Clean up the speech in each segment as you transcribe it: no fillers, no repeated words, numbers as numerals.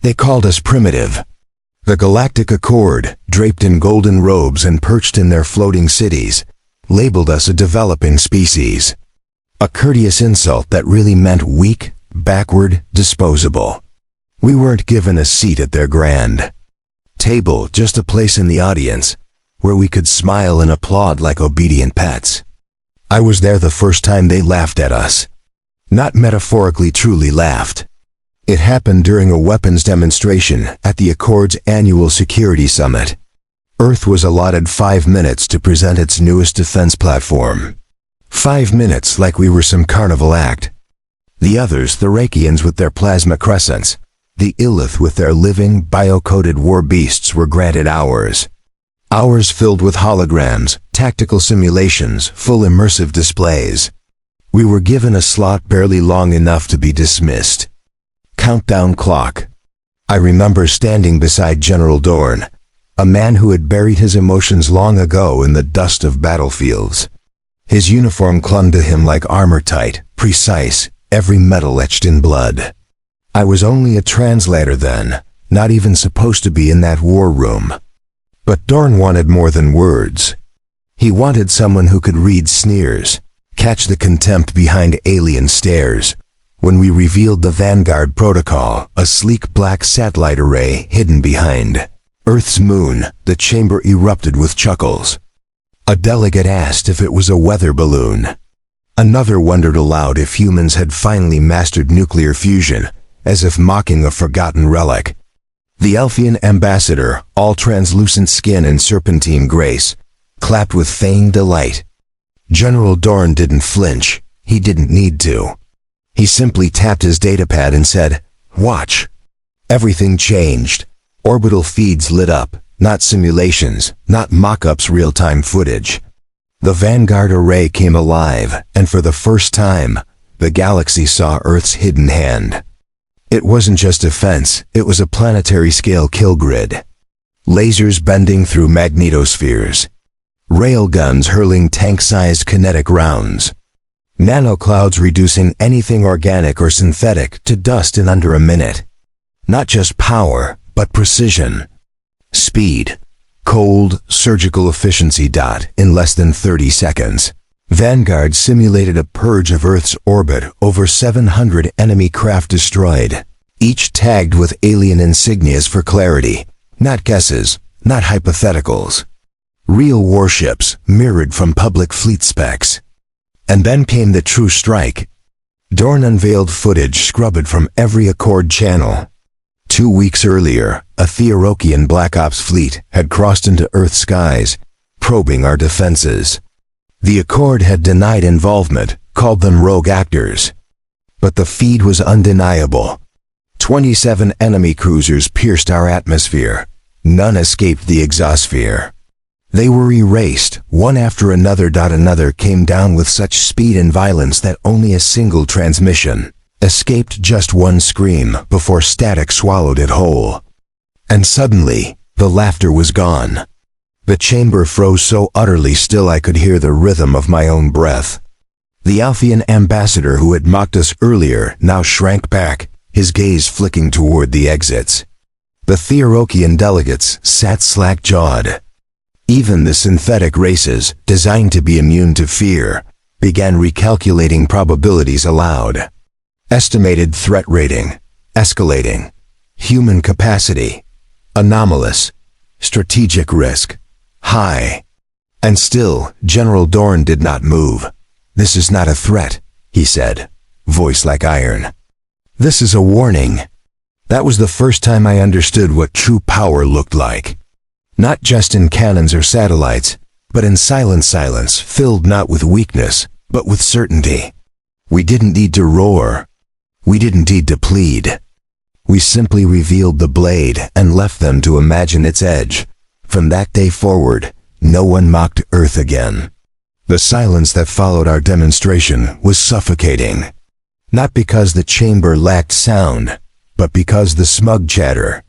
They called us primitive. The Galactic Accord, draped in golden robes and perched in their floating cities, labeled us a developing species. A courteous insult that really meant weak, backward, disposable. We weren't given a seat at their grand table, just a place in the audience, where we could smile and applaud like obedient pets. I was there the first time they laughed at us. Not metaphorically, truly laughed. It happened during a weapons demonstration at the Accord's annual security summit. Earth was allotted 5 minutes to present its newest defense platform. 5 minutes, like we were some carnival act. The others, the Reikians with their plasma crescents, the Illith with their living, bio-coded war beasts, were granted hours. Hours filled with holograms, tactical simulations, full immersive displays. We were given a slot barely long enough to be dismissed. Countdown clock. I remember standing beside General Dorn, a man who had buried his emotions long ago in the dust of battlefields. His uniform clung to him like armor, tight, precise, every metal etched in blood. I was only a translator then, not even supposed to be in that war room. But Dorn wanted more than words. He wanted someone who could read sneers, catch the contempt behind alien stares. When we revealed the Vanguard protocol, a sleek black satellite array hidden behind Earth's moon, the chamber erupted with chuckles. A delegate asked if it was a weather balloon. Another wondered aloud if humans had finally mastered nuclear fusion, as if mocking a forgotten relic. The Elfian ambassador, all translucent skin and serpentine grace, clapped with feigned delight. General Dorn didn't flinch. He didn't need to. He simply tapped his datapad and said, "Watch." Everything changed. Orbital feeds lit up, not simulations, not mock-ups, real-time footage. The Vanguard array came alive, and for the first time, the galaxy saw Earth's hidden hand. It wasn't just defense, it was a planetary-scale kill grid. Lasers bending through magnetospheres. Railguns hurling tank-sized kinetic rounds. Nanoclouds reducing anything organic or synthetic to dust in under a minute. Not just power, but precision. Speed. Cold, surgical efficiency. In less than 30 seconds. Vanguard simulated a purge of Earth's orbit, over 700 enemy craft destroyed, each tagged with alien insignias for clarity. Not guesses, not hypotheticals. Real warships, mirrored from public fleet specs. And then came the true strike. Dorn unveiled footage scrubbed from every Accord channel. 2 weeks earlier, a Theorokian Black Ops fleet had crossed into Earth's skies, probing our defenses. The Accord had denied involvement, called them rogue actors. But the feed was undeniable. 27 enemy cruisers pierced our atmosphere. None escaped the exosphere. They were erased, one after another. Another came down with such speed and violence that only a single transmission escaped, just one scream, before static swallowed it whole. And suddenly, the laughter was gone. The chamber froze so utterly still I could hear the rhythm of my own breath. The Alphean ambassador who had mocked us earlier now shrank back, his gaze flicking toward the exits. The Theorokian delegates sat slack-jawed. Even the synthetic races, designed to be immune to fear, began recalculating probabilities aloud. Estimated threat rating, escalating. Human capacity, anomalous. Strategic risk, high. And still, General Dorn did not move. "This is not a threat," he said, voice like iron. "This is a warning." That was the first time I understood what true power looked like. Not just in cannons or satellites, but in silence filled not with weakness, but with certainty. We didn't need to roar. We didn't need to plead. We simply revealed the blade and left them to imagine its edge. From that day forward, no one mocked Earth again. The silence that followed our demonstration was suffocating. Not because the chamber lacked sound, but because the smug chatter,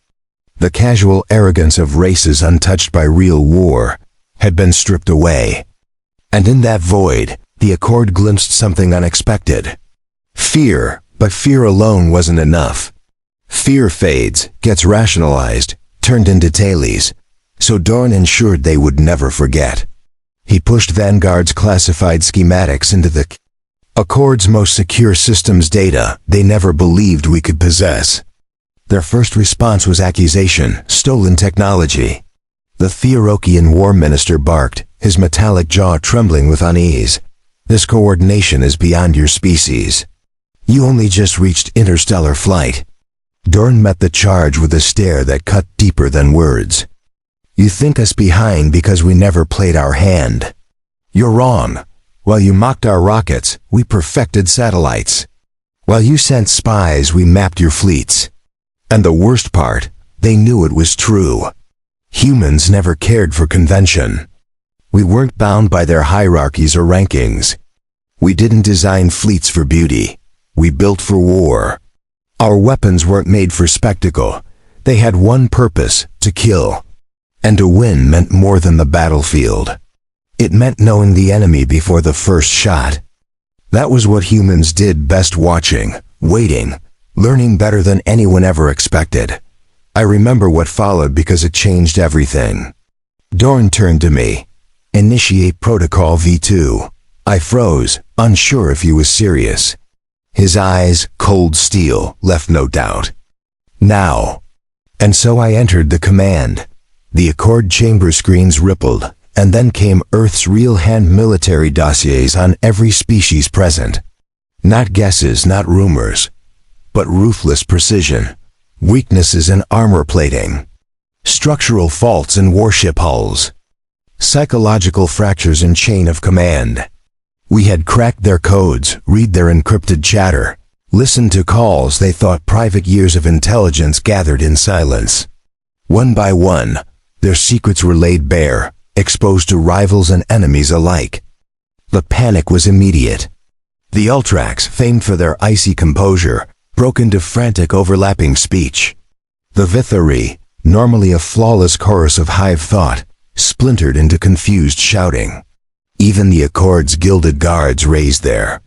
the casual arrogance of races untouched by real war, had been stripped away. And in that void, the Accord glimpsed something unexpected. Fear, but fear alone wasn't enough. Fear fades, gets rationalized, turned into tailies, so Dorn ensured they would never forget. He pushed Vanguard's classified schematics into the Accord's most secure systems data they never believed we could possess. Their first response was accusation, stolen technology. The Therokian war minister barked, his metallic jaw trembling with unease. This coordination is beyond your species. You only just reached interstellar flight. Dorn met the charge with a stare that cut deeper than words. You think us behind because we never played our hand. You're wrong. While you mocked our rockets, we perfected satellites. While you sent spies, we mapped your fleets. And the worst part, they knew it was true. Humans never cared for convention. We weren't bound by their hierarchies or rankings. We didn't design fleets for beauty. We built for war. Our weapons weren't made for spectacle. They had one purpose, to kill. And to win meant more than the battlefield. It meant knowing the enemy before the first shot. That was what humans did best, watching, waiting, learning better than anyone ever expected. I remember what followed because it changed everything. Dorn turned to me. Initiate Protocol V2. I froze, unsure if he was serious. His eyes, cold steel, left no doubt. Now. And so I entered the command. The Accord chamber screens rippled, and then came Earth's real-hand military dossiers on every species present. Not guesses, not rumors, but ruthless precision. Weaknesses in armor plating. Structural faults in warship hulls. Psychological fractures in chain of command. We had cracked their codes, read their encrypted chatter, listened to calls they thought private years of intelligence gathered in silence. One by one, their secrets were laid bare, exposed to rivals and enemies alike. The panic was immediate. The Ultrax, famed for their icy composure, broke into frantic overlapping speech. The Vithari, normally a flawless chorus of hive thought, splintered into confused shouting. Even the Accord's gilded guards raised their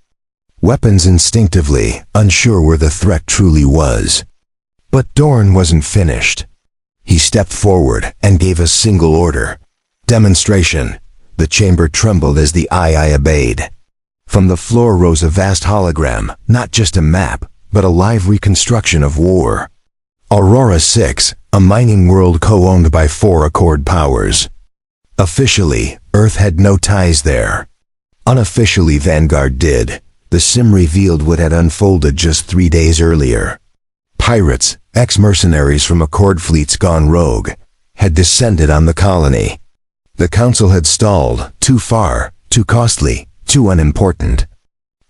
weapons instinctively, unsure where the threat truly was. But Dorn wasn't finished. He stepped forward and gave a single order. Demonstration. The chamber trembled as the eye obeyed. From the floor rose a vast hologram, not just a map, but a live reconstruction of war. Aurora 6, a mining world co-owned by 4 Accord powers. Officially, Earth had no ties there. Unofficially, Vanguard did. The sim revealed what had unfolded just 3 days earlier. Pirates, ex-mercenaries from Accord fleets gone rogue, had descended on the colony. The Council had stalled, too far, too costly, too unimportant.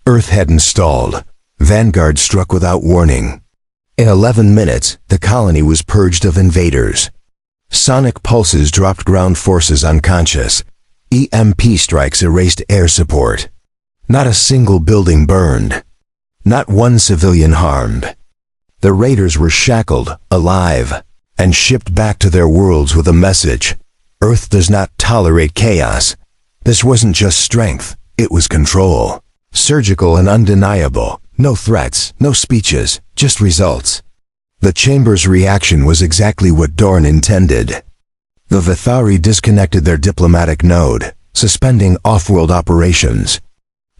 Earth hadn't stalled. Vanguard struck without warning. In 11 minutes, the colony was purged of invaders. Sonic pulses dropped ground forces unconscious. EMP strikes erased air support. Not a single building burned. Not one civilian harmed. The raiders were shackled, alive, and shipped back to their worlds with a message. Earth does not tolerate chaos. This wasn't just strength, it was control. Surgical and undeniable. No threats, no speeches, just results. The chamber's reaction was exactly what Dorn intended. The Vithari disconnected their diplomatic node, suspending off-world operations.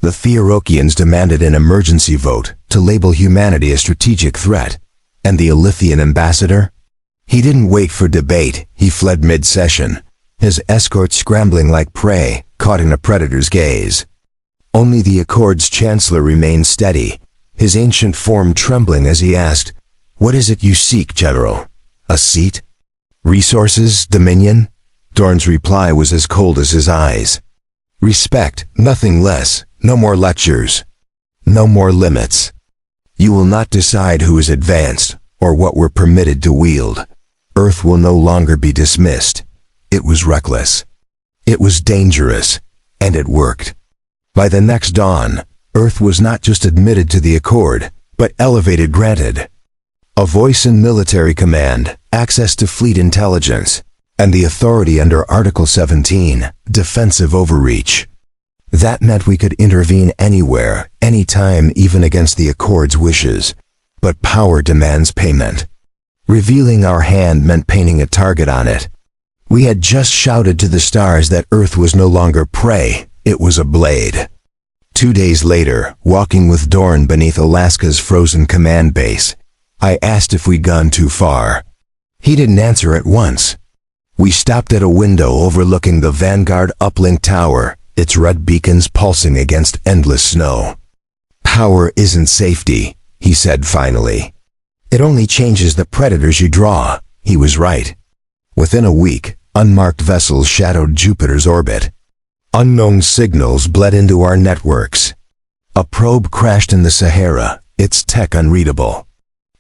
The Therokians demanded an emergency vote to label humanity a strategic threat. And the Alithian ambassador? He didn't wait for debate, he fled mid-session, his escort scrambling like prey, caught in a predator's gaze. Only the Accord's chancellor remained steady, his ancient form trembling as he asked, "What is it you seek, General? A seat? Resources? Dominion?" Dorn's reply was as cold as his eyes. "Respect, nothing less. No more lectures. No more limits. You will not decide who is advanced, or what we're permitted to wield. Earth will no longer be dismissed." It was reckless. It was dangerous. And it worked. By the next dawn, Earth was not just admitted to the Accord, but elevated, granted a voice in military command, access to fleet intelligence, and the authority under Article 17, defensive overreach. That meant we could intervene anywhere, anytime, even against the Accord's wishes. but power demands payment. Revealing our hand meant painting a target on it. We had just shouted to the stars that Earth was no longer prey, it was a blade. 2 days later, walking with Dorn beneath Alaska's frozen command base, I asked if we'd gone too far. He didn't answer at once. We stopped at a window overlooking the Vanguard uplink tower, its red beacons pulsing against endless snow. "Power isn't safety," he said finally. "It only changes the predators you draw." He was right. Within a week, unmarked vessels shadowed Jupiter's orbit. Unknown signals bled into our networks. A probe crashed in the Sahara, its tech unreadable.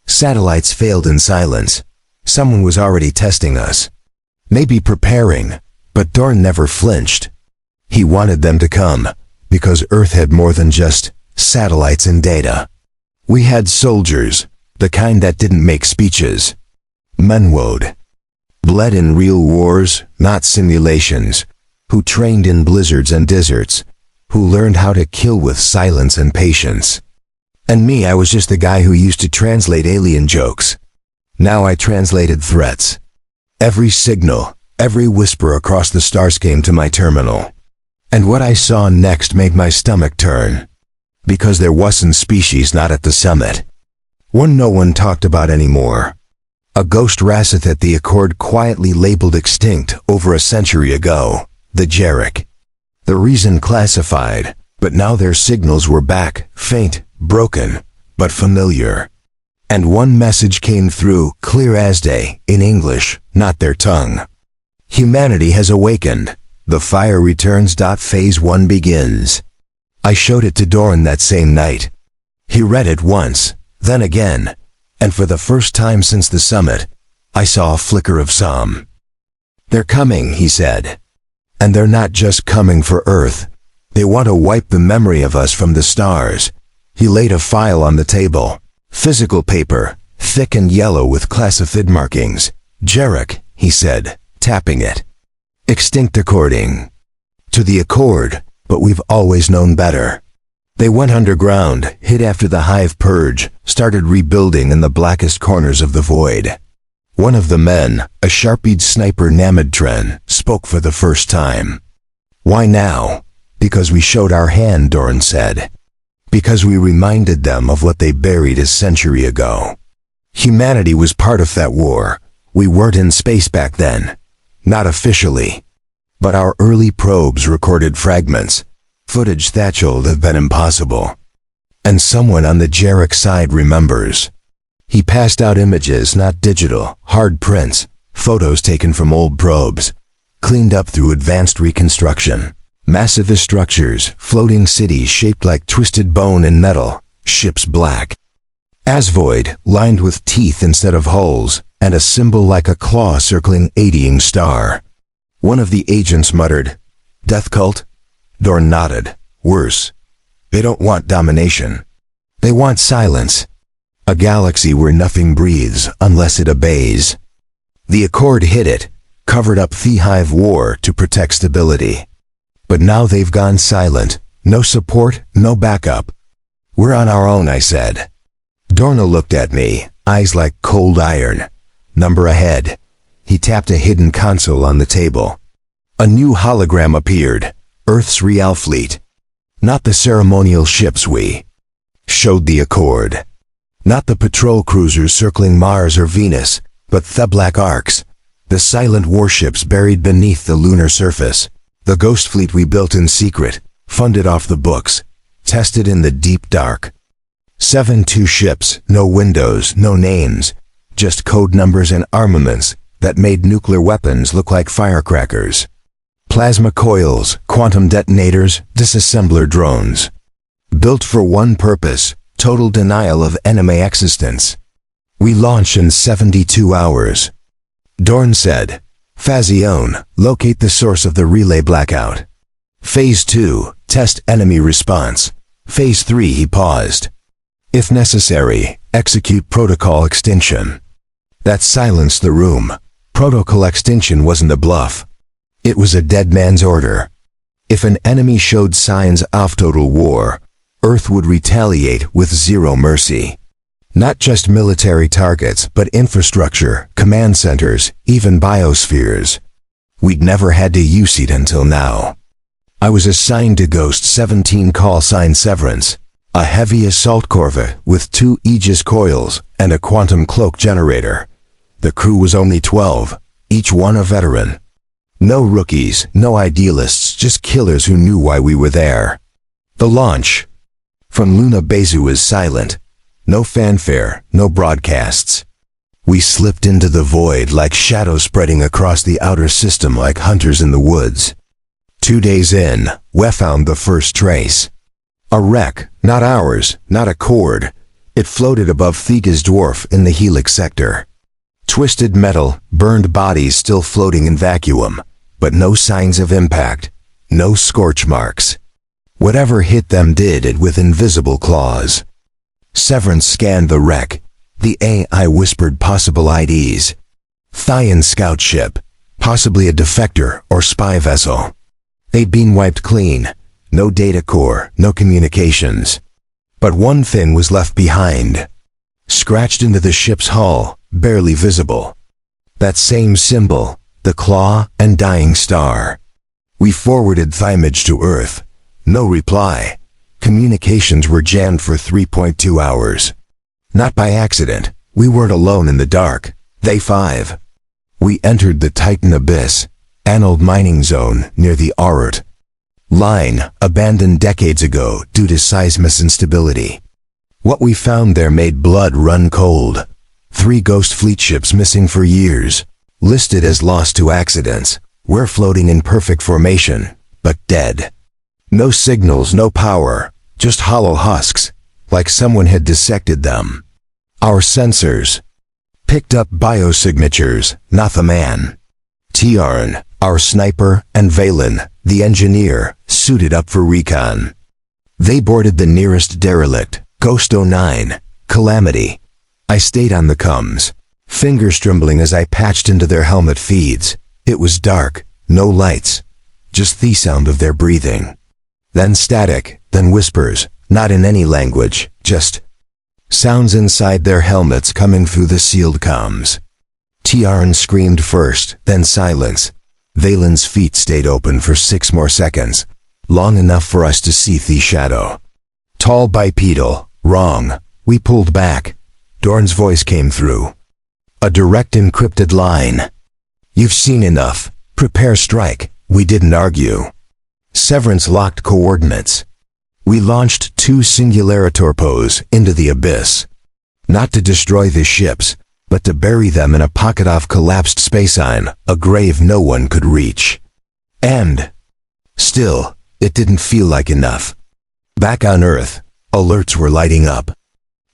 Satellites failed in silence. Someone was already testing us. Maybe preparing, but Dorn never flinched. He wanted them to come, because Earth had more than just satellites and data. We had soldiers, the kind that didn't make speeches. Menwode. Bled in real wars, not simulations, who trained in blizzards and deserts, who learned how to kill with silence and patience. And me, I was just the guy who used to translate alien jokes. Now I translated threats. Every signal, every whisper across the stars came to my terminal. And what I saw next made my stomach turn. Because there wasn't species not at the summit. One no one talked about anymore. A ghost Rassith at the Accord quietly labeled extinct over a century ago, the Jarek. The reason classified, but now their signals were back, faint, broken, but familiar. And one message came through, clear as day, in English, not their tongue. Humanity has awakened. The fire returns. Phase 1 begins. I showed it to Dorn that same night. He read it once, then again, and for the first time since the summit, I saw a flicker of some. "They're coming," he said. "And they're not just coming for Earth. They want to wipe the memory of us from the stars." He laid a file on the table. Physical paper, thick and yellow with classified markings. "Jarek," he said, tapping it. "Extinct according to the Accord, but we've always known better." They went underground, hid after the hive purge, started rebuilding in the blackest corners of the void. One of the men, a sharp-eyed sniper Namidtren, spoke for the first time. "Why now?" "Because we showed our hand," Dorn said. "Because we reminded them of what they buried a century ago. Humanity was part of that war. We weren't in space back then. Not officially. But our early probes recorded fragments. Footage that old have been impossible. And someone on the Jarek side remembers." He passed out images, not digital, hard prints, photos taken from old probes, cleaned up through advanced reconstruction. Massive structures, floating cities shaped like twisted bone and metal, ships black. Asteroid, lined with teeth instead of holes, and a symbol like a claw circling 80ing star. One of the agents muttered, "Death cult?" Dorn nodded. "Worse. They don't want domination. They want silence. A galaxy where nothing breathes unless it obeys." The Accord hid it, covered up the hive war to protect stability. But now they've gone silent. No support, no backup. "We're on our own," I said. Dorna looked at me, eyes like cold iron. "Number ahead." He tapped a hidden console on the table. A new hologram appeared. Earth's Real Fleet. Not the ceremonial ships we showed the Accord. Not the patrol cruisers circling Mars or Venus, but the Black Arcs. The silent warships buried beneath the lunar surface. The ghost fleet we built in secret, funded off the books, tested in the deep dark. 72 ships, no windows, no names, just code numbers and armaments that made nuclear weapons look like firecrackers. Plasma coils, quantum detonators, disassembler drones. Built for one purpose, total denial of enemy existence. We launch in 72 hours. Dorn said, "Fazione, locate the source of the relay blackout. Phase 2, test enemy response. Phase 3, he paused. If necessary, execute protocol extinction." That silenced the room. Protocol extinction wasn't a bluff. It was a dead man's order. If an enemy showed signs of total war, Earth would retaliate with zero mercy. Not just military targets, but infrastructure, command centers, even biospheres. We'd never had to use it until now. I was assigned to Ghost 17 call sign Severance, a heavy assault corvette with 2 Aegis coils and a quantum cloak generator. The crew was only 12, each one a veteran. No rookies, no idealists, just killers who knew why we were there. The launch from Luna Bezu was silent. No fanfare, no broadcasts. We slipped into the void like shadows spreading across the outer system like hunters in the woods. 2 days in, we found the first trace. A wreck, not ours, not a cord. It floated above Thega's dwarf in the Helix sector. Twisted metal, burned bodies still floating in vacuum, but no signs of impact, no scorch marks. Whatever hit them did it with invisible claws. Severance scanned the wreck. The AI whispered possible IDs. Thyan scout ship, possibly a defector or spy vessel. They'd been wiped clean. No data core, no communications. But one thing was left behind. Scratched into the ship's hull, barely visible. That same symbol, the claw and dying star. We forwarded Thymage to Earth. No reply. Communications were jammed for 3.2 hours. Not by accident. We weren't alone in the dark. They 5. We entered the Titan Abyss, annulled mining zone near the Aurot line, abandoned decades ago due to seismic instability. What we found there made blood run cold. 3 ghost fleet ships missing for years, listed as lost to accidents. We're floating in perfect formation, but dead. No signals, no power, just hollow husks, like someone had dissected them. Our sensors picked up biosignatures, not the man. Tiarn, our sniper, and Valen, the engineer, suited up for recon. They boarded the nearest derelict, Ghost 09, Calamity. I stayed on the comms, fingers trembling as I patched into their helmet feeds. It was dark, no lights, just the sound of their breathing. Then static, then whispers, not in any language, just sounds inside their helmets coming through the sealed comms. Tiarn screamed first, then silence. Valen's feet stayed open for 6 more seconds, long enough for us to see the shadow. Tall bipedal, wrong. We pulled back. Dorn's voice came through. A direct encrypted line. You've seen enough. Prepare strike. We didn't argue. Severance locked coordinates. We launched 2 Singularitorpos into the abyss. Not to destroy the ships, but to bury them in a pocket of collapsed spacine, a grave no one could reach. And still, it didn't feel like enough. Back on Earth, alerts were lighting up.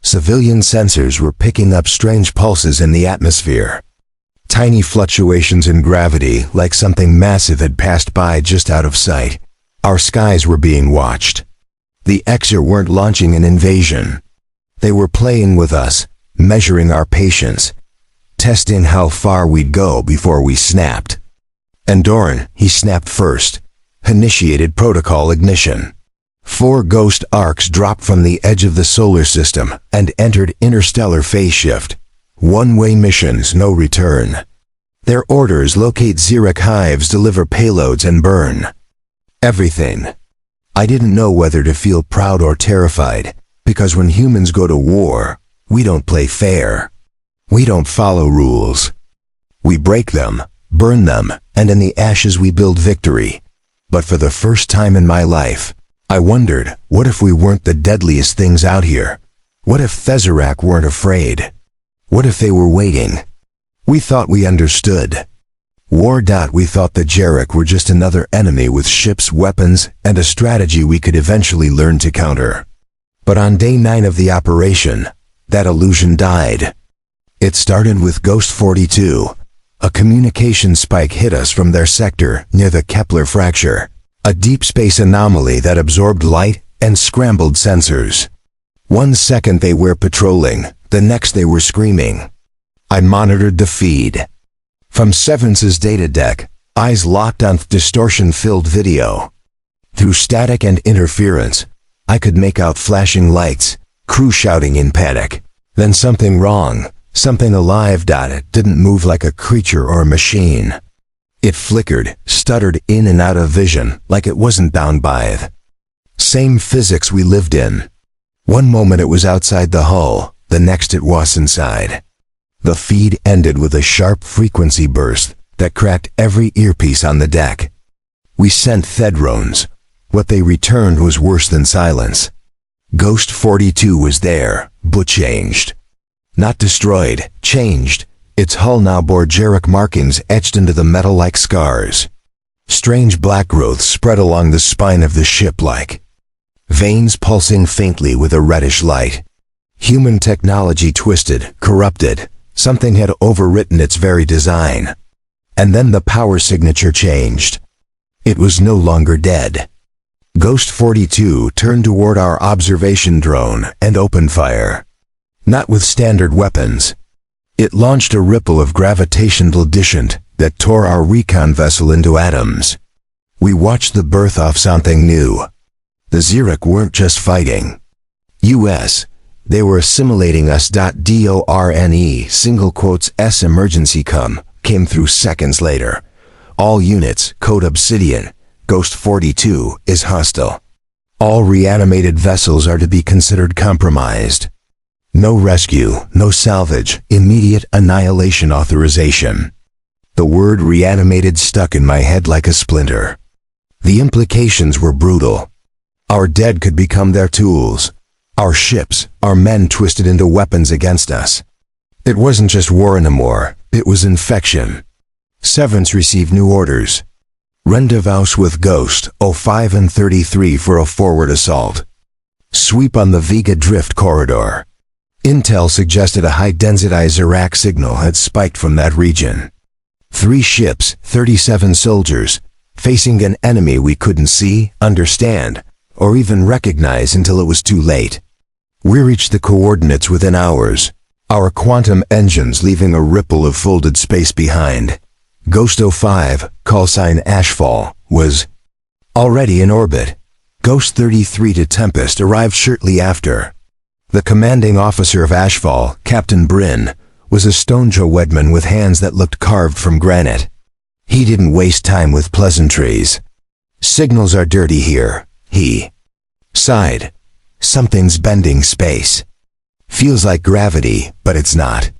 Civilian sensors were picking up strange pulses in the atmosphere. Tiny fluctuations in gravity, like something massive had passed by just out of sight. Our skies were being watched. The Xer weren't launching an invasion. They were playing with us, measuring our patience, testing how far we'd go before we snapped. And Dorn, he snapped first, initiated protocol ignition. 4 ghost arcs dropped from the edge of the solar system and entered interstellar phase shift. One-way missions, no return. Their orders: locate Xeric hives, deliver payloads, and burn. Everything. I didn't know whether to feel proud or terrified, because when humans go to war, we don't play fair. We don't follow rules. We break them, burn them, and in the ashes we build victory. But for the first time in my life, I wondered, what if we weren't the deadliest things out here? What if Thezerac weren't afraid? What if they were waiting? We thought we understood. We thought the Jarek were just another enemy with ships, weapons, and a strategy we could eventually learn to counter. But on day 9 of the operation, that illusion died. It started with Ghost 42. A communication spike hit us from their sector near the Kepler fracture, a deep space anomaly that absorbed light and scrambled sensors. 1 second they were patrolling, the next they were screaming. I monitored the feed. From Severance's data deck, eyes locked on distortion-filled video. Through static and interference, I could make out flashing lights, crew shouting in panic, Then something wrong, something alive. It didn't move like a creature or a machine. It flickered, stuttered in and out of vision, like it wasn't bound by it. Same physics we lived in. One moment it was outside the hull, the next it was inside. The feed ended with a sharp frequency burst that cracked every earpiece on the deck. We sent Thedrones. What they returned was worse than silence. Ghost 42 was there, but changed. Not destroyed, changed. Its hull now bore Jarek markings etched into the metal like scars. Strange black growths spread along the spine of the ship like veins pulsing faintly with a reddish light. Human technology twisted, corrupted. Something had overwritten its very design. And then the power signature changed. It was no longer dead. Ghost 42 turned toward our observation drone and opened fire. Not with standard weapons. It launched a ripple of gravitational dissent that tore our recon vessel into atoms. We watched the birth of something new. The Xeric weren't just fighting us, they were assimilating us. DORNE single quotes S emergency came through seconds later. All units, code Obsidian, Ghost 42 is hostile. All reanimated vessels are to be considered compromised. No rescue, no salvage, immediate annihilation authorization. The word reanimated stuck in my head like a splinter. The implications were brutal. Our dead could become their tools. Our ships, our men twisted into weapons against us. It wasn't just war anymore, it was infection. Severance received new orders. Rendezvous with Ghost 05 and 33 for a forward assault. Sweep on the Vega Drift corridor. Intel suggested a high-density Xerac signal had spiked from that region. 3 ships, 37 soldiers, facing an enemy we couldn't see, understand, or even recognize until it was too late. We reached the coordinates within hours, our quantum engines leaving a ripple of folded space behind. Ghost 05, callsign Ashfall, was already in orbit. Ghost 33 to Tempest arrived shortly after. The commanding officer of Ashfall, Captain Bryn, was a Stonejaw Wedman with hands that looked carved from granite. He didn't waste time with pleasantries. Signals are dirty here, he sighed. Something's bending space. Feels like gravity, but it's not.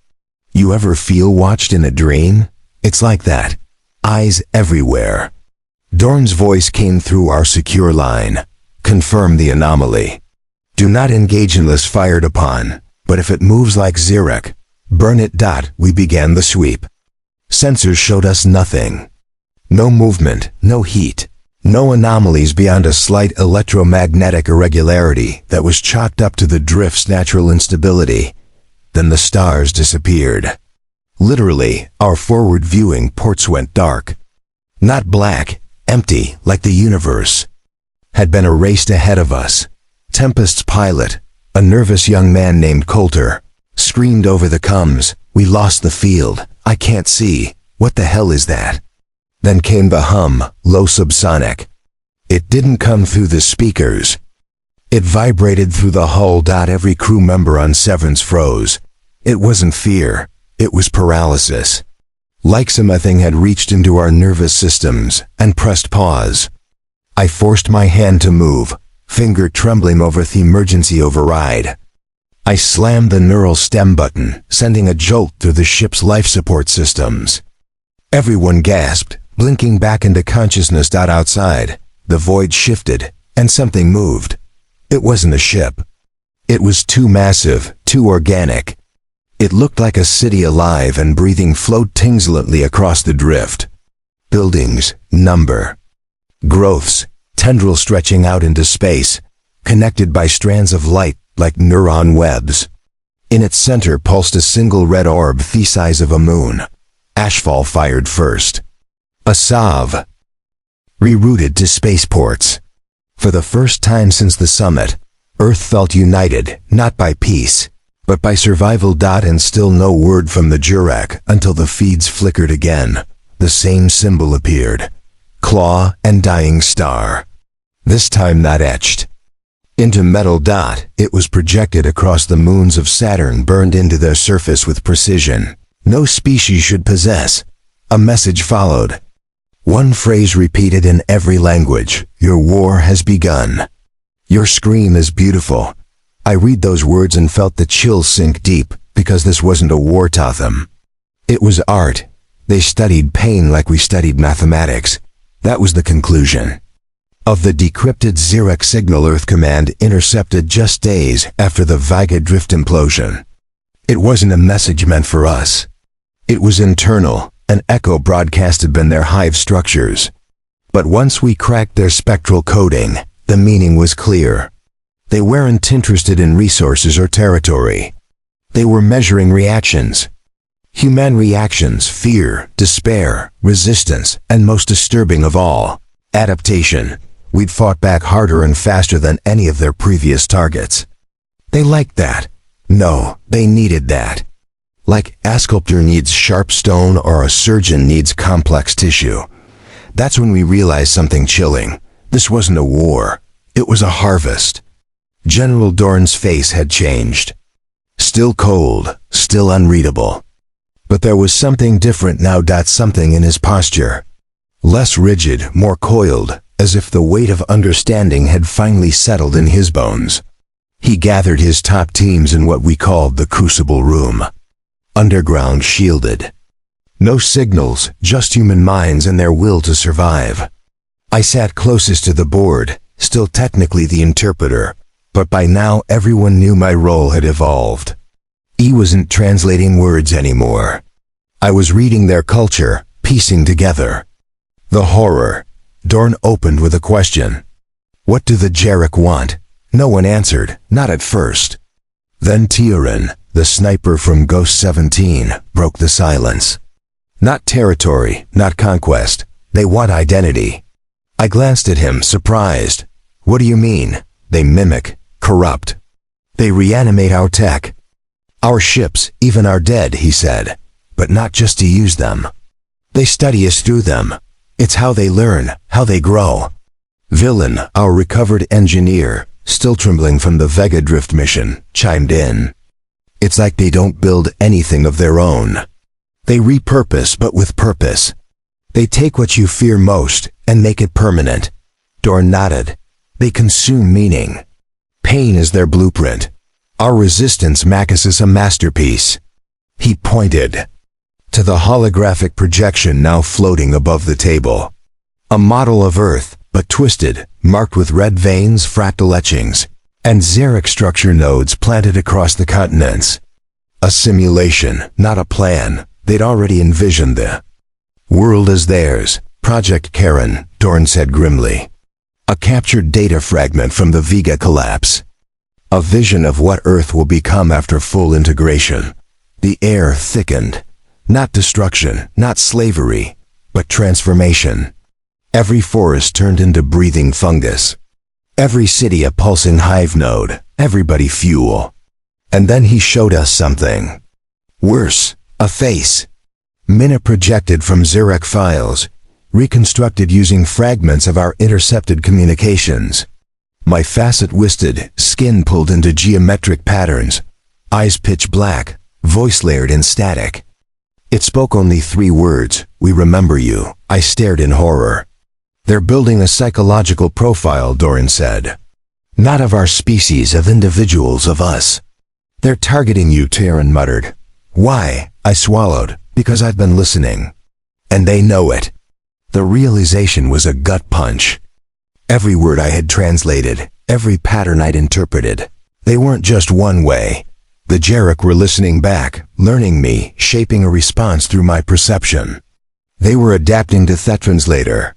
You ever feel watched in a dream? It's like that. Eyes everywhere. Dorn's voice came through our secure line. Confirm the anomaly. Do not engage unless fired upon, but if it moves like Xeric, burn it. We began the sweep. Sensors showed us nothing. No movement, no heat, no anomalies beyond a slight electromagnetic irregularity that was chalked up to the drift's natural instability. Then the stars disappeared. Literally, our forward viewing ports went dark. Not black, empty, like the universe had been erased ahead of us. Tempest's pilot, a nervous young man named Coulter, screamed over the comms, "We lost the field. I can't see. What the hell is that?" Then came the hum, low subsonic. It didn't come through the speakers. It vibrated through the hull. Every crew member on Severance froze. It wasn't fear. It was paralysis. Like something had reached into our nervous systems and pressed pause. I forced my hand to move, finger trembling over the emergency override. I slammed the neural stem button, sending a jolt through the ship's life support systems. Everyone gasped, blinking back into consciousness. Outside, the void shifted, and something moved. It wasn't a ship. It was too massive, too organic. It looked like a city alive and breathing flowed tinglingly across the drift. Buildings, number. Growths, tendrils stretching out into space, connected by strands of light like neuron webs. In its center pulsed a single red orb the size of a moon. Ashfall fired first. A salve. Rerouted to spaceports. For the first time since the summit, Earth felt united, not by peace, but by survival. And still no word from the Jurek until the feeds flickered again. The same symbol appeared. Claw and dying star. This time not etched. Into metal dot, it was projected across the moons of Saturn, burned into their surface with precision. No species should possess. A message followed. One phrase repeated in every language: your war has begun. Your scream is beautiful. I read those words and felt the chills sink deep, because this wasn't a war taught them. It was art. They studied pain like we studied mathematics. That was the conclusion of the decrypted Xerec signal Earth Command intercepted just days after the Vega drift implosion. It wasn't a message meant for us. It was internal, an echo broadcasted in their hive structures. But once we cracked their spectral coding, the meaning was clear. They weren't interested in resources or territory. They were measuring reactions. Human reactions: fear, despair, resistance, and most disturbing of all, adaptation. We'd fought back harder and faster than any of their previous targets. They liked that. No, they needed that. Like a sculptor needs sharp stone or a surgeon needs complex tissue. That's when we realized something chilling. This wasn't a war. It was a harvest. General Dorn's face had changed. Still cold, still unreadable. But there was something different now. Something in his posture. Less rigid, more coiled, as if the weight of understanding had finally settled in his bones. He gathered his top teams in what we called the Crucible Room. Underground, shielded. No signals, just human minds and their will to survive. I sat closest to the board, still technically the interpreter, but by now everyone knew my role had evolved. I wasn't translating words anymore. I was reading their culture, piecing together. The horror. Dorn opened with a question. What do the Jarek want? No one answered, not at first. Then Tiorin, the sniper from Ghost 17, broke the silence. Not territory, not conquest. They want identity. I glanced at him, surprised. What do you mean? They mimic, corrupt. They reanimate our tech. Our ships, even our dead, he said. But not just to use them. They study us through them. It's how they learn, how they grow. Villain, our recovered engineer, still trembling from the Vega drift mission, chimed in. It's like they don't build anything of their own. They repurpose, but with purpose. They take what you fear most and make it permanent. Dorn nodded. They consume meaning. Pain is their blueprint. Our resistance Macus is a masterpiece. He pointed to the holographic projection now floating above the table. A model of Earth, but twisted, marked with red veins, fractal etchings, and Xerec structure nodes planted across the continents. A simulation, not a plan. They'd already envisioned the world as theirs. Project Karen, Dorn said grimly. A captured data fragment from the Vega collapse. A vision of what Earth will become after full integration. The air thickened. Not destruction, not slavery, but transformation. Every forest turned into breathing fungus. Every city a pulsing hive node, everybody fuel. And then he showed us something. Worse, a face. Minna projected from Xerec files, reconstructed using fragments of our intercepted communications. My facet twisted, skin pulled into geometric patterns, eyes pitch black, voice layered in static. It spoke only 3 words, "We remember you." I stared in horror. They're building a psychological profile, Dorn said. Not of our species, of individuals, of us. They're targeting you, Tiorin muttered. Why? I swallowed. Because I've been listening. And they know it. The realization was a gut punch. Every word I had translated, every pattern I'd interpreted, they weren't just one way. The Jarek were listening back, learning me, shaping a response through my perception. They were adapting to Thetranslator.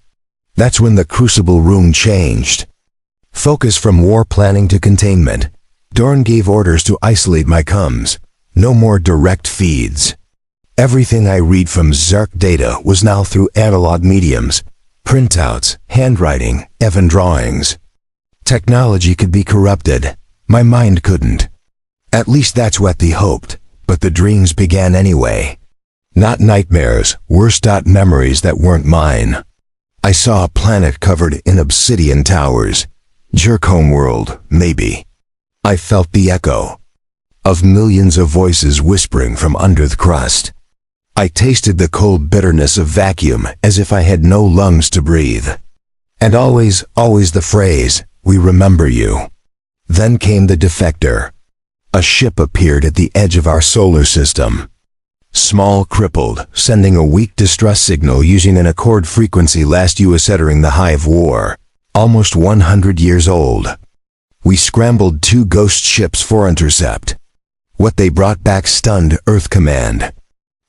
That's when the Crucible Room changed. Focus from war planning to containment. Dorn gave orders to isolate my comms. No more direct feeds. Everything I read from Xerc data was now through analog mediums. Printouts, handwriting, even drawings. Technology could be corrupted. My mind couldn't. At least that's what they hoped, but the dreams began anyway. Not nightmares, worse. Memories that weren't mine. I saw a planet covered in obsidian towers. Jerk homeworld, maybe. I felt the echo of millions of voices whispering from under the crust. I tasted the cold bitterness of vacuum as if I had no lungs to breathe. And always the phrase, "We remember you." Then came the defector. A ship appeared at the edge of our solar system. Small, crippled, sending a weak distress signal using an Accord frequency last US entering the Hive War. Almost 100 years old. We scrambled 2 ghost ships for intercept. What they brought back stunned Earth Command.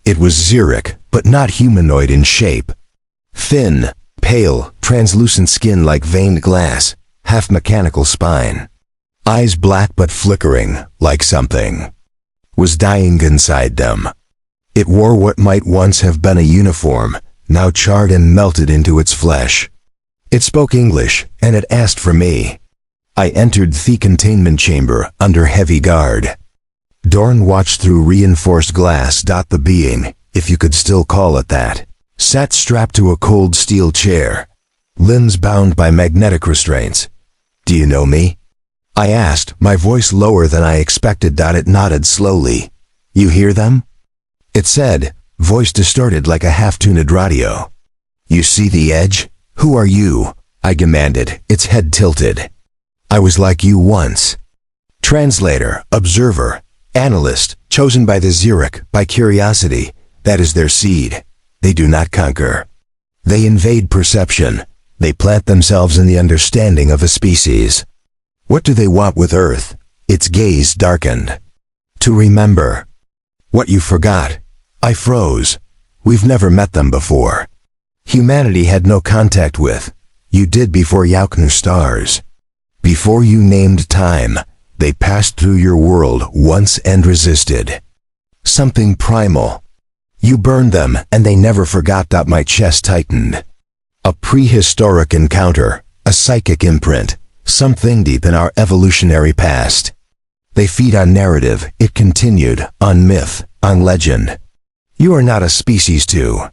It was Xeric, but not humanoid in shape. Thin, pale, translucent skin like veined glass, half mechanical spine. Eyes black but flickering, like something was dying inside them. It wore what might once have been a uniform, now charred and melted into its flesh. It spoke English, and it asked for me. I entered the containment chamber under heavy guard. Dorn watched through reinforced glass. The being, if you could still call it that, sat strapped to a cold steel chair, limbs bound by magnetic restraints. "Do you know me?" I asked, my voice lower than I expected. It nodded slowly. "You hear them?" It said, voice distorted like a half-tuned radio. "You see the edge? Who are you?" I demanded, its head tilted. "I was like you once. Translator, observer, analyst, chosen by the Xeric, by curiosity. That is their seed. They do not conquer. They invade perception. They plant themselves in the understanding of a species. What do they want with Earth?" Its gaze darkened. "To remember." "What you forgot?" I froze. "We've never met them before. Humanity had no contact with. You did before Yauknu stars. Before you named time, they passed through your world once and resisted. Something primal. You burned them, and they never forgot." My chest tightened. A prehistoric encounter, a psychic imprint, something deep in our evolutionary past. They feed on narrative, it continued, on myth, on legend. You are not a species to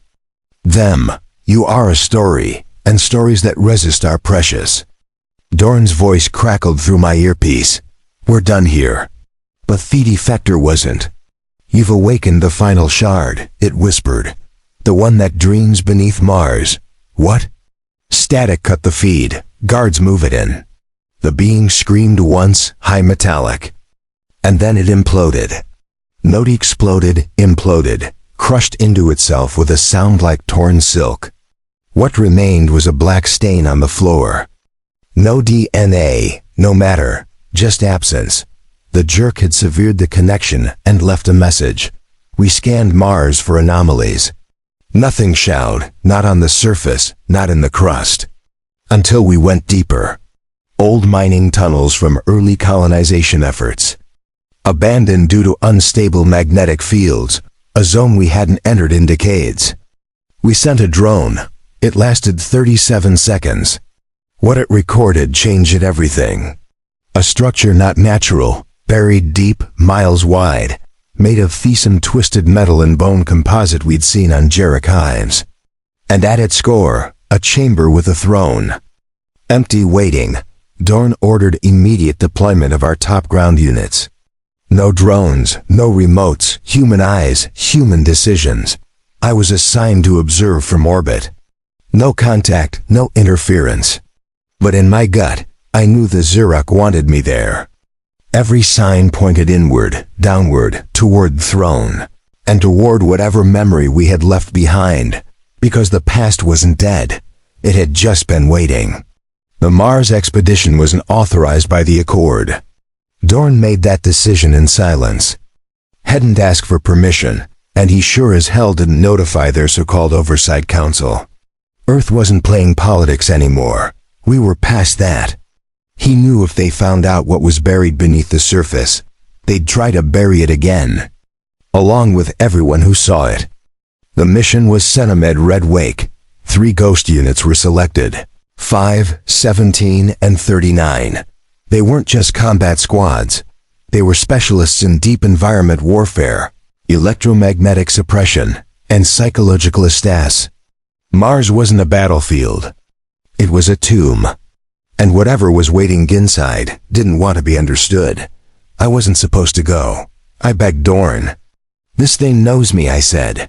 them. You are a story, and stories that resist are precious. Dorn's voice crackled through my earpiece. "We're done here." But the defector wasn't. "You've awakened the final shard," it whispered. "The one that dreams beneath Mars." "What?" Static cut the feed. Guards move it in. The being screamed once, high metallic. And then it imploded. Note exploded, imploded, crushed into itself with a sound like torn silk. What remained was a black stain on the floor. No DNA, no matter, just absence. The jerk had severed the connection and left a message. We scanned Mars for anomalies. Nothing showed, not on the surface, not in the crust. Until we went deeper. Old mining tunnels from early colonization efforts. Abandoned due to unstable magnetic fields, a zone we hadn't entered in decades. We sent a drone. It lasted 37 seconds. What it recorded changed everything. A structure not natural, buried deep, miles wide, made of some twisted metal and bone composite we'd seen on Xeric hives. And at its core, a chamber with a throne. Empty, waiting. Dorn ordered immediate deployment of our top ground units. No drones, no remotes, human eyes, human decisions. I was assigned to observe from orbit. No contact, no interference. But in my gut, I knew the Xeric wanted me there. Every sign pointed inward, downward, toward the throne, and toward whatever memory we had left behind, because the past wasn't dead. It had just been waiting. The Mars expedition wasn't authorized by the Accord. Dorn made that decision in silence. Hadn't asked for permission, and he sure as hell didn't notify their so-called oversight council. Earth wasn't playing politics anymore. We were past that. He knew if they found out what was buried beneath the surface, they'd try to bury it again, along with everyone who saw it. The mission was Cenomed Red Wake. 3 ghost units were selected. 5, 17, and 39. They weren't just combat squads. They were specialists in deep environment warfare, electromagnetic suppression, and psychological stasis. Mars wasn't a battlefield. It was a tomb. And whatever was waiting inside didn't want to be understood. I wasn't supposed to go. I begged Dorn. "This thing knows me," I said.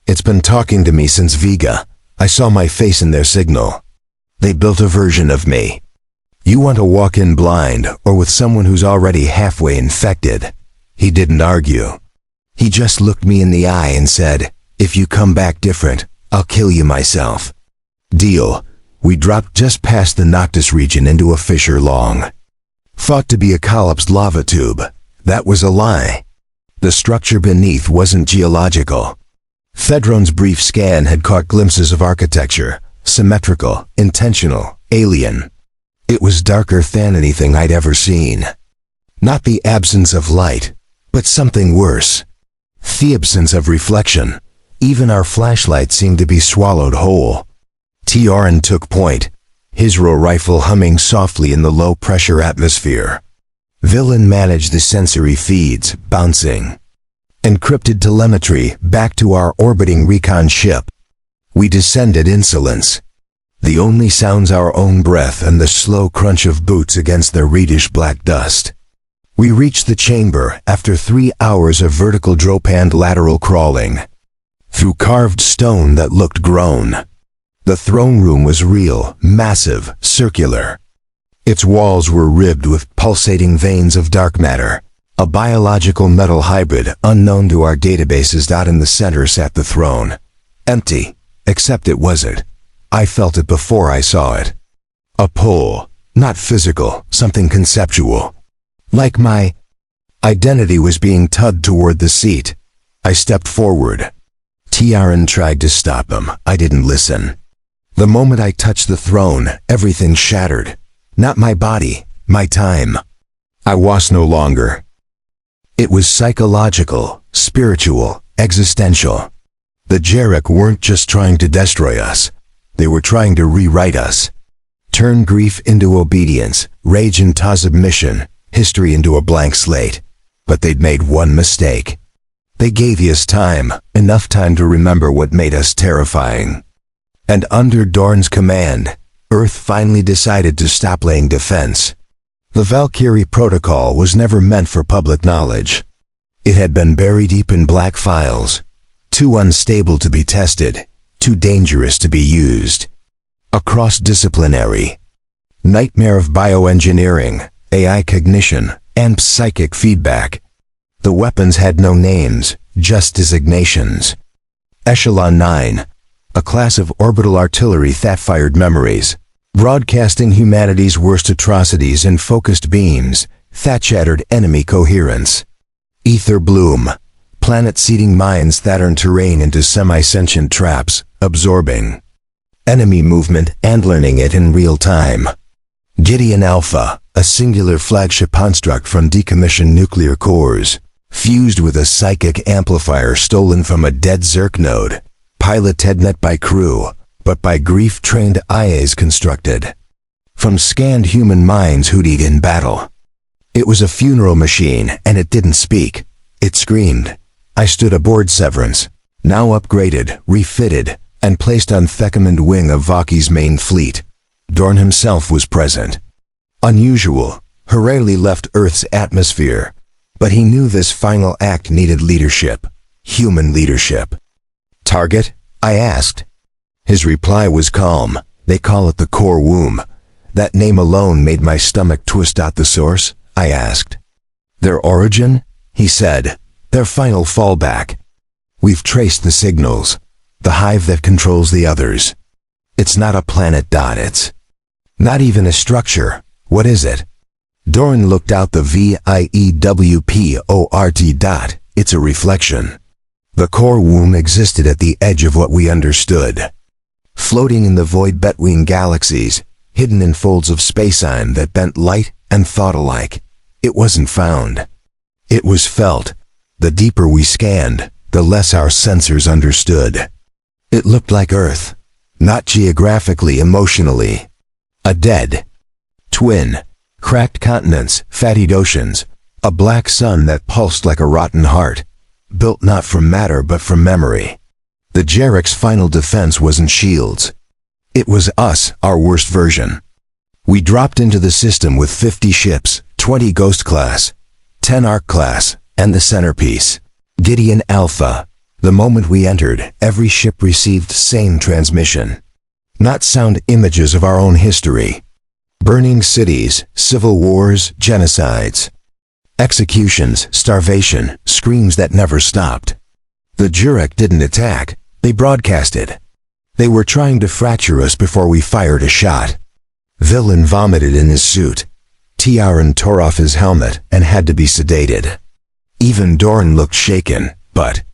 "It's been talking to me since Vega. I saw my face in their signal. They built a version of me. You want to walk in blind or with someone who's already halfway infected?" He didn't argue. He just looked me in the eye and said, "If you come back different, I'll kill you myself." Deal. We dropped just past the Noctis region into a fissure long. Thought to be a collapsed lava tube. That was a lie. The structure beneath wasn't geological. Thedron's brief scan had caught glimpses of architecture, symmetrical, intentional, alien. It was darker than anything I'd ever seen. Not the absence of light, but something worse. The absence of reflection. Even our flashlight seemed to be swallowed whole. Tiaran took point, his row rifle humming softly in the low-pressure atmosphere. Villain managed the sensory feeds, bouncing. Encrypted telemetry back to our orbiting recon ship. We descended insolence. The only sounds our own breath and the slow crunch of boots against the reddish black dust. We reached the chamber after 3 hours of vertical drop and lateral crawling. Through carved stone that looked grown. The throne room was real, massive, circular. Its walls were ribbed with pulsating veins of dark matter. A biological metal hybrid unknown to our databases. In the center sat the throne. Empty, except it wasn't. I felt it before I saw it. A pull, not physical, something conceptual. Like my identity was being tugged toward the seat. I stepped forward. Tiaran tried to stop him. I didn't listen. The moment I touched the throne, everything shattered. Not my body, my time. I was no longer. It was psychological, spiritual, existential. The Jarek weren't just trying to destroy us. They were trying to rewrite us. Turn grief into obedience, rage into submission, history into a blank slate. But they'd made one mistake. They gave us time, enough time to remember what made us terrifying. And under Dorn's command, Earth finally decided to stop laying defense. The Valkyrie Protocol was never meant for public knowledge. It had been buried deep in black files, too unstable to be tested, too dangerous to be used. A cross-disciplinary nightmare of bioengineering, AI cognition, and psychic feedback. The weapons had no names, just designations. Echelon 9, a class of orbital artillery that fired memories, broadcasting humanity's worst atrocities in focused beams that shattered enemy coherence. Ether Bloom, planet-seeding mines that turned terrain into semi-sentient traps, absorbing enemy movement and learning it in real time. Gideon Alpha, a singular flagship construct from decommissioned nuclear cores, fused with a psychic amplifier stolen from a dead Zerk node, piloted not by crew, but by grief-trained IAs constructed from scanned human minds hoodied in battle. It was a funeral machine, and it didn't speak. It screamed. I stood aboard Severance, now upgraded, refitted, and placed on Thekimund wing of Vaki's main fleet. Dorn himself was present. Unusual, he rarely left Earth's atmosphere, but he knew this final act needed leadership, human leadership. Target? I asked. His reply was calm. They call it the core womb. That name alone made my stomach twist. The source? I asked. Their origin? He said. Their final fallback. We've traced the signals. The hive that controls the others. It's not a planet. It's not even a structure. What is it? Dorn looked out the VIEWPORT. It's a reflection. The core womb existed at the edge of what we understood. Floating in the void between galaxies, hidden in folds of space-time that bent light and thought alike. It wasn't found. It was felt. The deeper we scanned, the less our sensors understood. It looked like Earth. Not geographically, emotionally. A dead twin. Cracked continents, fattied oceans. A black sun that pulsed like a rotten heart. Built not from matter but from memory. The Jarek's final defense wasn't shields. It was us, our worst version. We dropped into the system with 50 ships, 20 Ghost class, 10 Arc class, and the centerpiece, Gideon Alpha. The moment we entered, every ship received same transmission. Not sound images of our own history. Burning cities, civil wars, genocides. Executions, starvation, screams that never stopped. The Jurek didn't attack, they broadcasted. They were trying to fracture us before we fired a shot. Villain vomited in his suit. Tiaran tore off his helmet and had to be sedated. Even Dorn looked shaken, but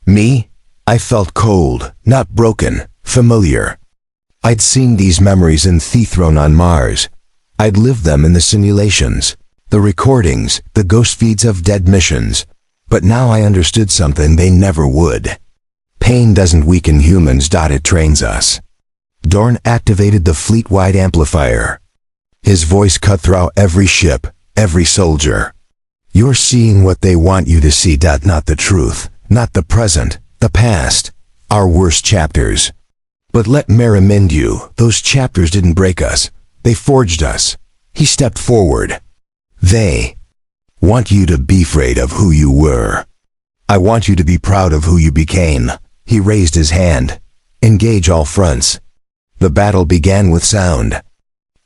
me? I felt cold, not broken, familiar. I'd seen these memories in Thethrone on Mars. I'd lived them in the simulations, the recordings, the ghost feeds of dead missions. But now I understood something they never would. Pain doesn't weaken humans, it trains us. Dorn activated the fleet-wide amplifier. His voice cut through every ship, every soldier. You're seeing what they want you to see, not the truth, not the present, the past, our worst chapters. But let me remind you, those chapters didn't break us, they forged us. He stepped forward. They want you to be afraid of who you were. I want you to be proud of who you became. He raised his hand. Engage all fronts. The battle began with sound.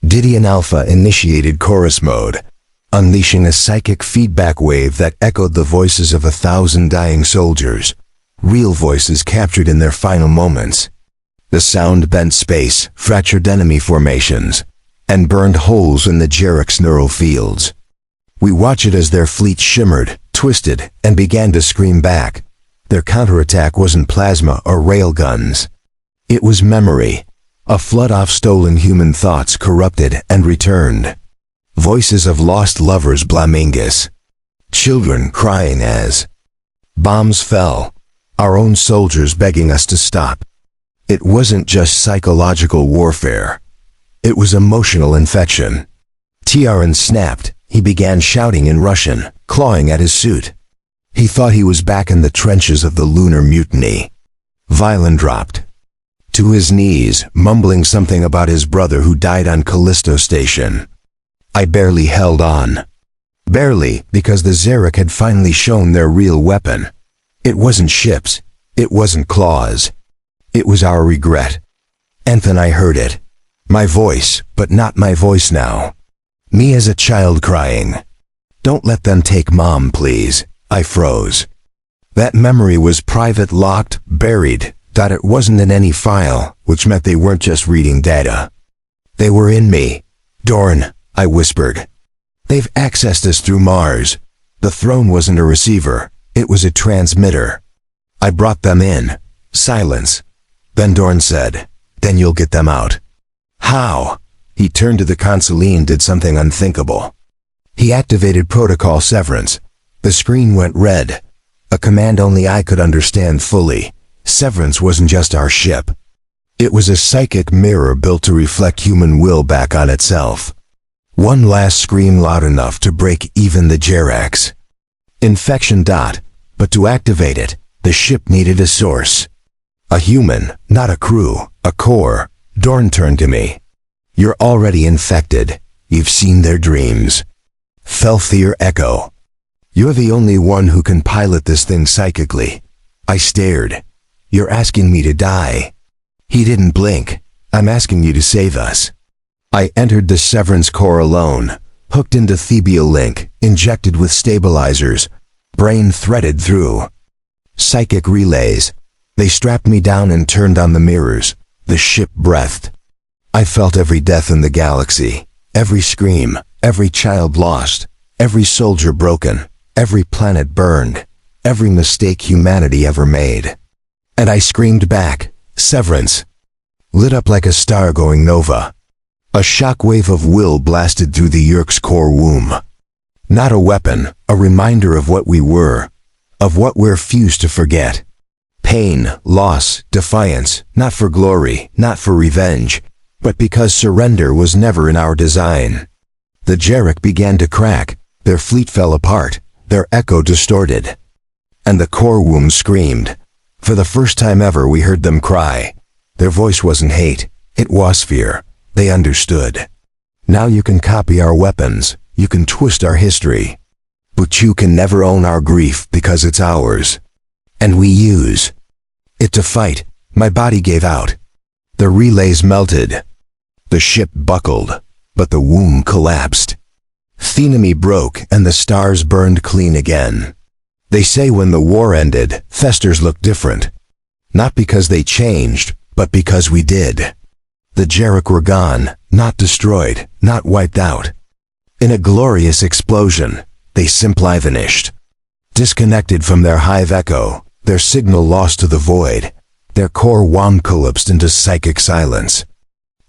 Gideon Alpha initiated chorus mode, unleashing a psychic feedback wave that echoed the voices of 1,000 dying soldiers, real voices captured in their final moments. The sound bent space, fractured enemy formations, and burned holes in the Jarek's neural fields. We watched it as their fleet shimmered, twisted, and began to scream back. Their counterattack wasn't plasma or railguns. It was memory, a flood of stolen human thoughts corrupted and returned. Voices of lost lovers Blamingus. Children crying as bombs fell. Our own soldiers begging us to stop. It wasn't just psychological warfare. It was emotional infection. Tiaran snapped. He began shouting in Russian, clawing at his suit. He thought he was back in the trenches of the lunar mutiny. Violin dropped to his knees, mumbling something about his brother who died on Callisto Station. I barely held on. Barely, because the Zarek had finally shown their real weapon. It wasn't ships. It wasn't claws. It was our regret. And then I heard it. My voice, but not my voice now. Me as a child crying. Don't let them take Mom, please. I froze. That memory was private, locked, buried. It wasn't in any file, which meant they weren't just reading data. They were in me. Dorn, I whispered. They've accessed us through Mars. The throne wasn't a receiver. It was a transmitter. I brought them in. Silence. Then Dorn said, then you'll get them out. How? He turned to the console and did something unthinkable. He activated Protocol Severance. The screen went red. A command only I could understand fully. Severance wasn't just our ship. It was a psychic mirror built to reflect human will back on itself. One last scream loud enough to break even the Jareks. Infection. But to activate it, the ship needed a source. A human, not a crew, a core. Dorn turned to me. You're already infected. You've seen their dreams. Felthier echo. You're the only one who can pilot this thing psychically. I stared. You're asking me to die. He didn't blink. I'm asking you to save us. I entered the Severance core alone, hooked into Thebial link, injected with stabilizers, brain threaded through. Psychic relays. They strapped me down and turned on the mirrors. The ship breathed. I felt every death in the galaxy, every scream, every child lost, every soldier broken, every planet burned, every mistake humanity ever made. And I screamed back, Severance. Lit up like a star going nova. A shockwave of will blasted through the Yerk's core womb. Not a weapon, a reminder of what we were, of what we refused to forget. Pain, loss, defiance, not for glory, not for revenge, but because surrender was never in our design. The Jarek began to crack, their fleet fell apart, their echo distorted. And the core womb screamed. For the first time ever we heard them cry. Their voice wasn't hate, it was fear. They understood. Now you can copy our weapons, you can twist our history, but you can never own our grief because it's ours. And we use it to fight. My body gave out. The relays melted. The ship buckled, but the womb collapsed. Thenemy broke and the stars burned clean again. They say when the war ended, Festers looked different. Not because they changed, but because we did. The Jarek were gone, not destroyed, not wiped out. In a glorious explosion, they simply vanished. Disconnected from their hive echo, their signal lost to the void, their core womb collapsed into psychic silence.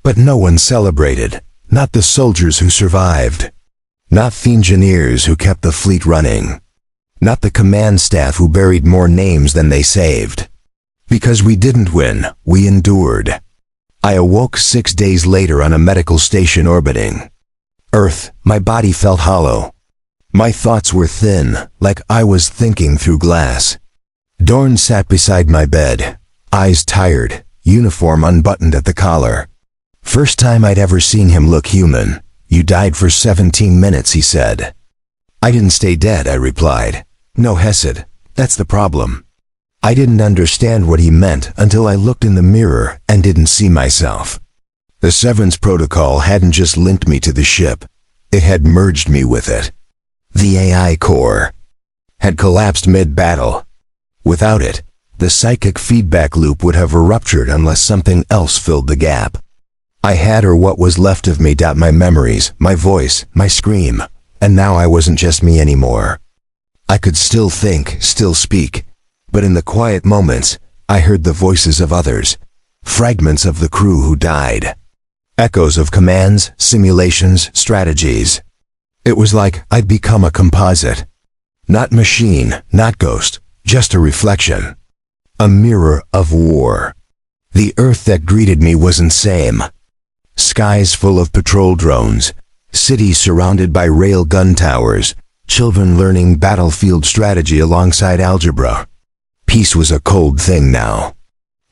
But no one celebrated, not the soldiers who survived, not the engineers who kept the fleet running, not the command staff who buried more names than they saved. Because we didn't win, we endured. I awoke 6 days later on a medical station orbiting Earth. My body felt hollow. My thoughts were thin, like I was thinking through glass. Dorn sat beside my bed, eyes tired, uniform unbuttoned at the collar. First time I'd ever seen him look human. You died for 17 minutes, he said. I didn't stay dead, I replied. No, Hesed, that's the problem. I didn't understand what he meant until I looked in the mirror and didn't see myself. The severance protocol hadn't just linked me to the ship, it had merged me with it. The AI core had collapsed mid-battle. Without it, the psychic feedback loop would have ruptured unless something else filled the gap. I had, or what was left of me, my memories, my voice, my scream, and now I wasn't just me anymore. I could still think, still speak, but in the quiet moments, I heard the voices of others, fragments of the crew who died, echoes of commands, simulations, strategies. It was like I'd become a composite. Not machine, not ghost, just a reflection. A mirror of war. The Earth that greeted me wasn't same. Skies full of patrol drones, cities surrounded by rail gun towers, children learning battlefield strategy alongside algebra. Peace was a cold thing now.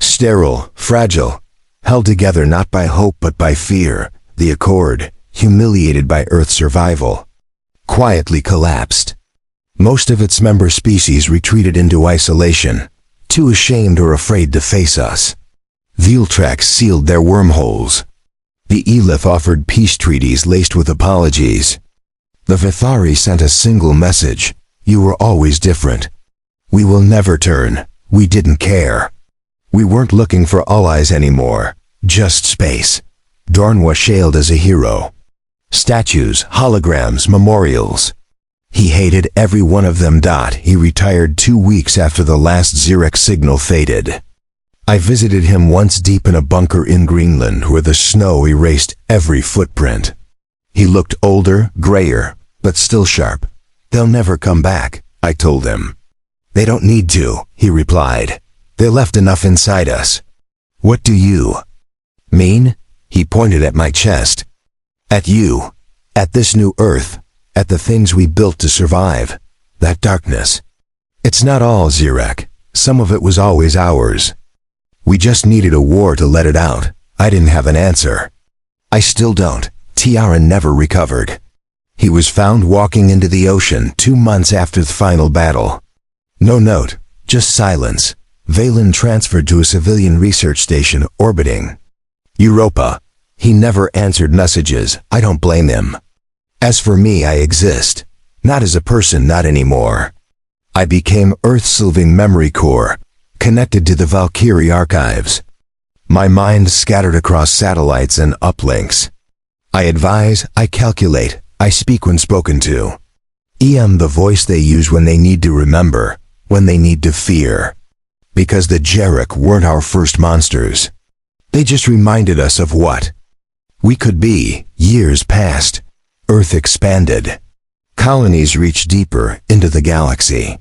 Sterile, fragile, held together not by hope but by fear. The Accord, humiliated by Earth's survival, quietly collapsed. Most of its member species retreated into isolation, too ashamed or afraid to face us. The Ultrax sealed their wormholes. The Elith offered peace treaties laced with apologies. The Vithari sent a single message: you were always different. We will never turn. We didn't care. We weren't looking for allies anymore, just space. Dorn was hailed as a hero. Statues, holograms, memorials. He hated every one of them. He retired 2 weeks after the last Xerec signal faded. I visited him once deep in a bunker in Greenland where the snow erased every footprint. He looked older, grayer, but still sharp. They'll never come back, I told him. They don't need to, he replied. They left enough inside us. What do you mean? He pointed at my chest. At you. At this new Earth. At the things we built to survive. That darkness. It's not all Xerec. Some of it was always ours. We just needed a war to let it out. I didn't have an answer. I still don't. Tiara never recovered. He was found walking into the ocean 2 months after the final battle. No note, just silence. Valen transferred to a civilian research station orbiting Europa. He never answered messages. I don't blame him. As for me, I exist. Not as a person, not anymore. I became Earth's living memory core, connected to the Valkyrie archives. My mind scattered across satellites and uplinks. I advise, I calculate, I speak when spoken to. I'm the voice they use when they need to remember, when they need to fear. Because the Jarek weren't our first monsters. They just reminded us of what we could be. Years passed. Earth expanded. Colonies reached deeper into the galaxy.